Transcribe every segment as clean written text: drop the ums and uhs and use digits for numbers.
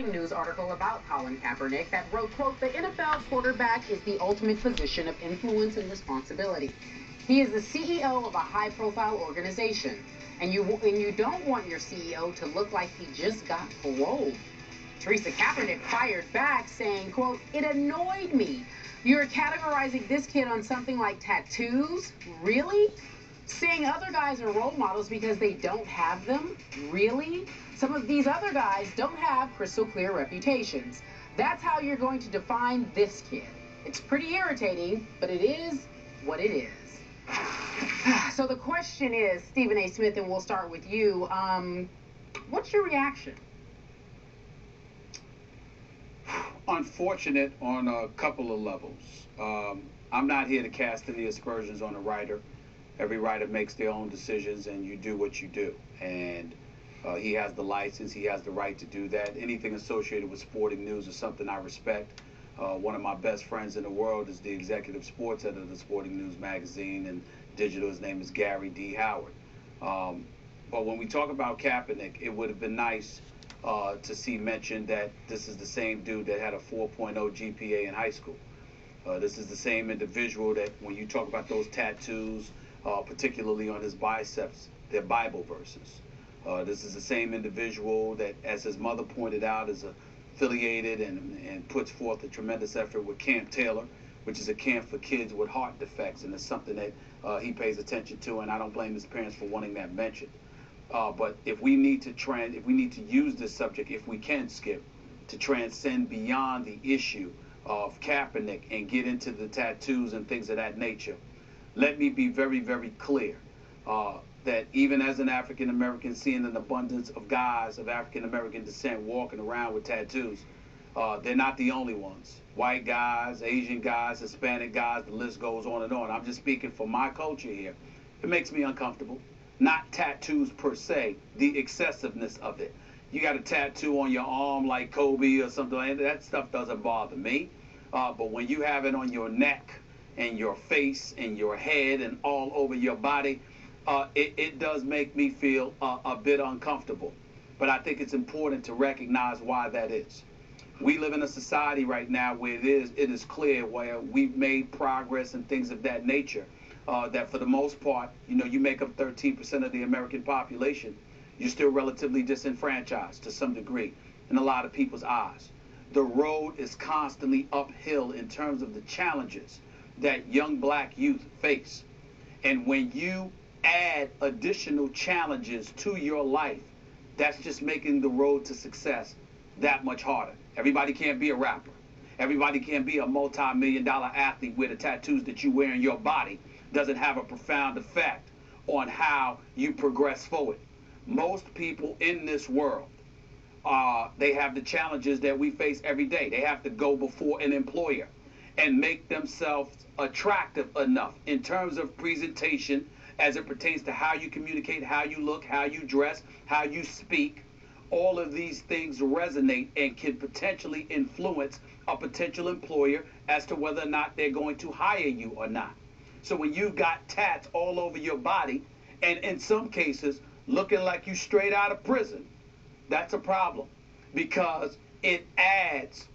News article about Colin Kaepernick that wrote, quote, "The NFL quarterback is the ultimate position of influence and responsibility. He is the CEO of a high-profile organization, and you don't want your CEO to look like he just got paroled." Teresa Kaepernick fired back, saying, quote, "It annoyed me. You're categorizing this kid on something like tattoos? Really? Saying other guys are role models because they don't have them? Really? Some of these other guys don't have crystal clear reputations. That's how you're going to define this kid. It's pretty irritating, but it is what it is." So the question is, Stephen A. Smith, and we'll start with you. What's your reaction? Unfortunate on a couple of levels. I'm not here to cast any aspersions on a writer. Every writer makes their own decisions, and you do what you do. And he has the license, he has the right to do that. Anything associated with sporting news is something I respect. One of my best friends in the world is the executive sports editor of the Sporting News magazine and digital. His name is Gary D. Howard. But when we talk about Kaepernick, it would have been nice to see mentioned that this is the same dude that had a 4.0 GPA in high school. This is the same individual that when you talk about those tattoos, particularly on his biceps, they're Bible verses. This is the same individual that, as his mother pointed out, is affiliated and puts forth a tremendous effort with Camp Taylor, which is a camp for kids with heart defects, and it's something that he pays attention to, and I don't blame his parents for wanting that mentioned. But if we need to use this subject, if we can, Skip, to transcend beyond the issue of Kaepernick and get into the tattoos and things of that nature, let me be very, very clear that even as an African American, seeing an abundance of guys of African American descent walking around with tattoos, they're not the only ones. White guys, Asian guys, Hispanic guys, the list goes on and on. I'm just speaking for my culture here. It makes me uncomfortable. Not tattoos per se, the excessiveness of it. You got a tattoo on your arm like Kobe or something like that, that stuff doesn't bother me. But when you have it on your neck and your face and your head and all over your body, it does make me feel a bit uncomfortable. But I think it's important to recognize why that is. We live in a society right now where it is clear where we've made progress and things of that nature. That for the most part, you make up 13% of the American population. You're still relatively disenfranchised to some degree in a lot of people's eyes. The road is constantly uphill in terms of the challenges that young black youth face. And when you add additional challenges to your life, that's just making the road to success that much harder. Everybody can't be a rapper. Everybody can't be a multi-million-dollar athlete where the tattoos that you wear in your body doesn't have a profound effect on how you progress forward. Most people in this world, they have the challenges that we face every day. They have to go before an employer and make themselves attractive enough in terms of presentation as it pertains to how you communicate, how you look, how you dress, how you speak. All of these things resonate and can potentially influence a potential employer as to whether or not they're going to hire you or not. So when you've got tats all over your body, and in some cases looking like you straight out of prison, that's a problem, because it adds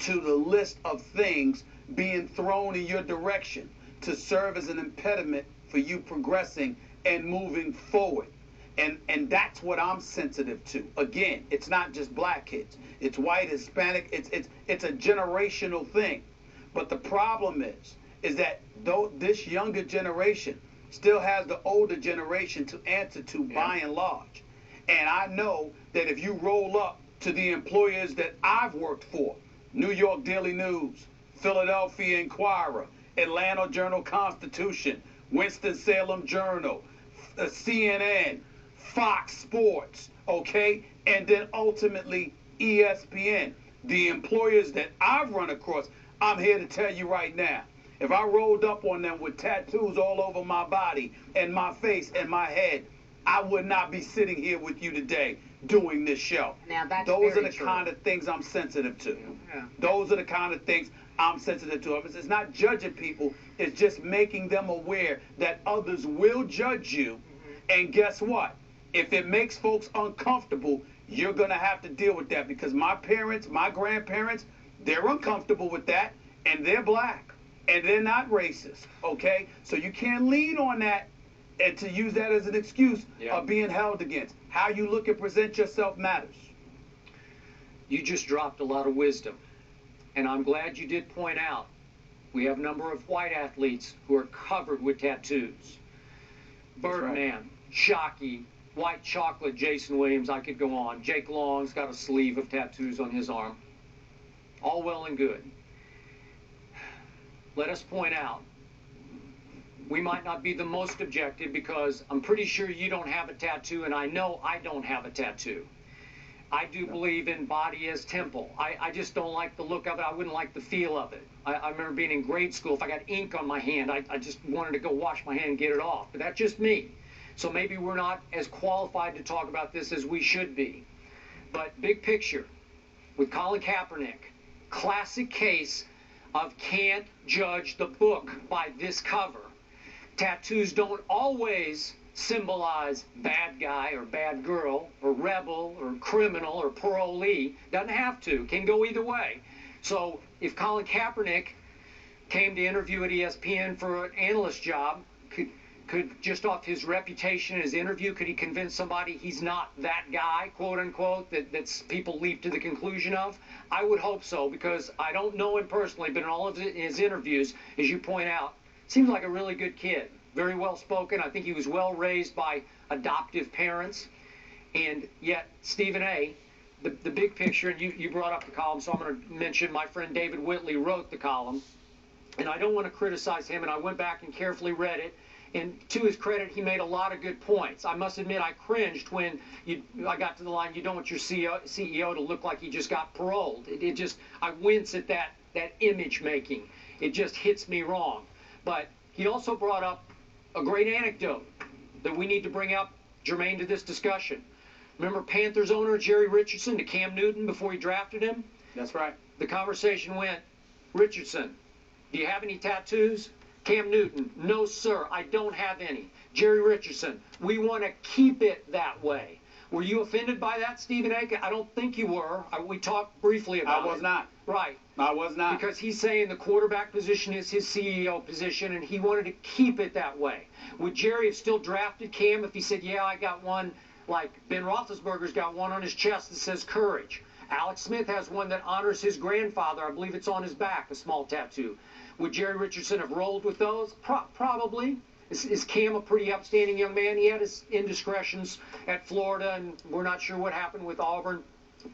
to the list of things being thrown in your direction to serve as an impediment for you progressing and moving forward. And that's what I'm sensitive to. Again, it's not just black kids. It's white, Hispanic. It's a generational thing. But the problem is that though this younger generation still has the older generation to answer to by and large. And I know that if you roll up to the employers that I've worked for, New York Daily News, Philadelphia Inquirer, Atlanta Journal-Constitution, Winston-Salem Journal, CNN, Fox Sports, okay, and then ultimately ESPN, the employers that I've run across, I'm here to tell you right now, if I rolled up on them with tattoos all over my body and my face and my head, I would not be sitting here with you today doing this show. Now, that's Those are the true. kind of things I'm sensitive to. Yeah. Those are the kind of things I'm sensitive to. It's not judging people. It's just making them aware that others will judge you. And guess what? If it makes folks uncomfortable, you're going to have to deal with that, because my parents, my grandparents, they're uncomfortable with that, and they're black, and they're not racist, okay? So you can't lean on that and to use that as an excuse of being held against. How you look and present yourself matters. You just dropped a lot of wisdom, and I'm glad you did point out we have a number of white athletes who are covered with tattoos. Birdman, Shockey, White Chocolate, Jason Williams, I could go on. Jake Long's got a sleeve of tattoos on his arm. All well and good. Let us point out, we might not be the most objective because I'm pretty sure you don't have a tattoo, and I know I don't have a tattoo. I do believe in body as temple. I just don't like the look of it. I wouldn't like the feel of it. I remember being in grade school, if I got ink on my hand, I just wanted to go wash my hand and get it off. But that's just me. So maybe we're not as qualified to talk about this as we should be. But big picture, with Colin Kaepernick, classic case of can't judge the book by this cover. Tattoos don't always symbolize bad guy or bad girl or rebel or criminal or parolee. Doesn't have to. Can go either way. So if Colin Kaepernick came to interview at Espn for an analyst job, could just off his reputation and his interview, could he convince somebody he's not that guy, quote unquote, that people leap to the conclusion of? I would hope so, because I don't know him personally, but in all of his interviews, as you point out, seems like a really good kid. Very well spoken. I think he was well raised by adoptive parents. And yet, Stephen A., the big picture, and you brought up the column, so I'm going to mention my friend David Whitley wrote the column. And I don't want to criticize him, and I went back and carefully read it. And to his credit, he made a lot of good points. I must admit, I cringed when I got to the line, you don't want your CEO to look like he just got paroled. It just, I wince at that image making. It just hits me wrong. But he also brought up a great anecdote that we need to bring up germane to this discussion. Remember Panthers owner Jerry Richardson to Cam Newton before he drafted him? That's right. The conversation went, Richardson, do you have any tattoos? Cam Newton, no sir, I don't have any. Jerry Richardson, we want to keep it that way. Were you offended by that, Stephen A.? I don't think you were. We talked briefly about it. I was not. Right. I was not. Because he's saying the quarterback position is his CEO position, and he wanted to keep it that way. Would Jerry have still drafted Cam if he said, yeah, I got one, like Ben Roethlisberger's got one on his chest that says courage? Alex Smith has one that honors his grandfather. I believe it's on his back, a small tattoo. Would Jerry Richardson have rolled with those? Probably. Is Cam a pretty upstanding young man? He had his indiscretions at Florida, and we're not sure what happened with Auburn.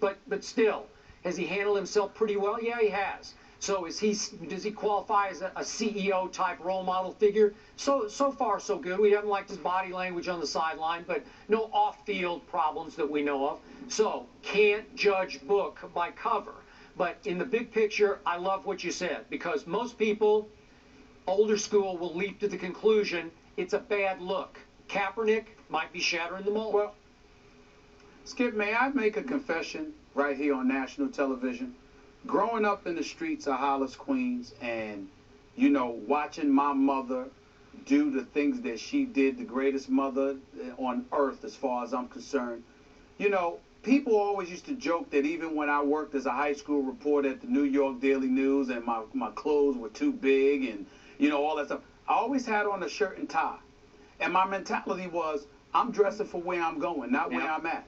But still, has he handled himself pretty well? Yeah, he has. So does he qualify as a CEO type role model figure? So far so good. We haven't liked his body language on the sideline, but no off-field problems that we know of. So can't judge book by cover. But in the big picture, I love what you said, because most people, older school, will leap to the conclusion it's a bad look. Kaepernick might be shattering the mold. Well, Skip, may I make a confession right here on national television? Growing up in the streets of Hollis, Queens, and, you know, watching my mother do the things that she did, the greatest mother on earth as far as I'm concerned, you know, people always used to joke that even when I worked as a high school reporter at the New York Daily News and my clothes were too big and, you know, all that stuff, I always had on a shirt and tie. And my mentality was, I'm dressing for where I'm going, not where I'm at.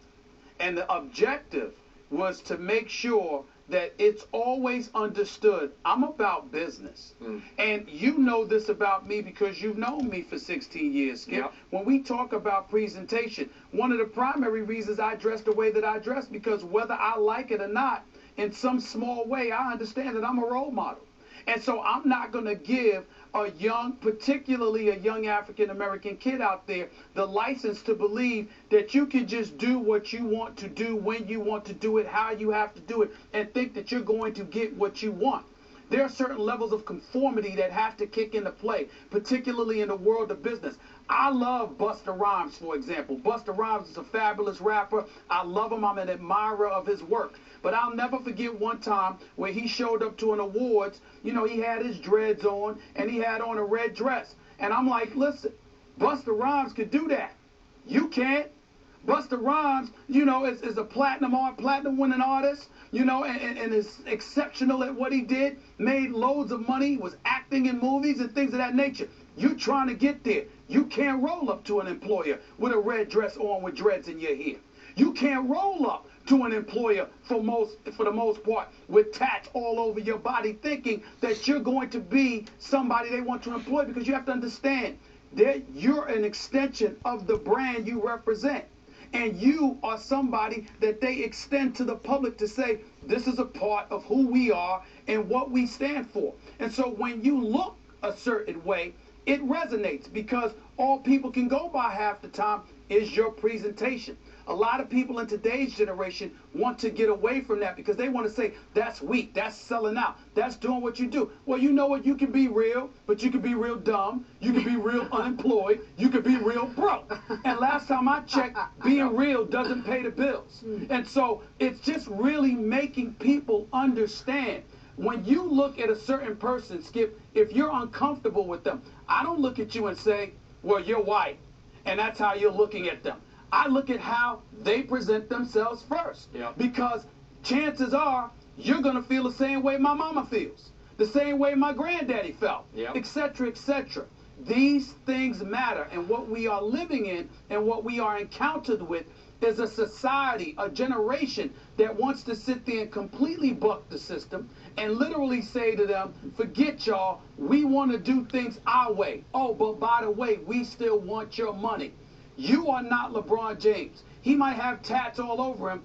And the objective was to make sure that it's always understood I'm about business. And you know this about me because you've known me for 16 years, Skip. Yep. When we talk about presentation, one of the primary reasons I dress the way that I dress, because whether I like it or not, in some small way, I understand that I'm a role model. And so I'm not going to give a young, particularly a young African-American kid out there, the license to believe that you can just do what you want to do, when you want to do it, how you have to do it, and think that you're going to get what you want. There are certain levels of conformity that have to kick into play, particularly in the world of business. I love Busta Rhymes, for example. Busta Rhymes is a fabulous rapper. I love him. I'm an admirer of his work. But I'll never forget one time where he showed up to an awards. You know, he had his dreads on, and he had on a red dress. And I'm like, listen, Busta Rhymes could do that. You can't. Busta Rhymes, you know, is a platinum winning artist, you know, and is exceptional at what he did, made loads of money, was acting in movies and things of that nature. You're trying to get there. You can't roll up to an employer with a red dress on with dreads in your hair. You can't roll up to an employer for the most part with tats all over your body thinking that you're going to be somebody they want to employ, because you have to understand that you're an extension of the brand you represent. And you are somebody that they extend to the public to say, this is a part of who we are and what we stand for. And so when you look a certain way, it resonates, because all people can go by half the time is your presentation. A lot of people in today's generation want to get away from that because they want to say, that's weak, that's selling out, that's doing what you do. Well, you know what? You can be real, but you can be real dumb. You can be real unemployed. You can be real broke. And last time I checked, being real doesn't pay the bills. And so it's just really making people understand. When you look at a certain person, Skip, if you're uncomfortable with them, I don't look at you and say, well, you're white, and that's how you're looking at them. I look at how they present themselves first. Yep. Because chances are you're going to feel the same way my mama feels, the same way my granddaddy felt, Yep. etc., etc. These things matter, and what we are living in and what we are encountered with is a society, a generation that wants to sit there and completely buck the system and literally say to them, forget y'all, we want to do things our way. Oh, but by the way, we still want your money. You are not LeBron James. He might have tats all over him,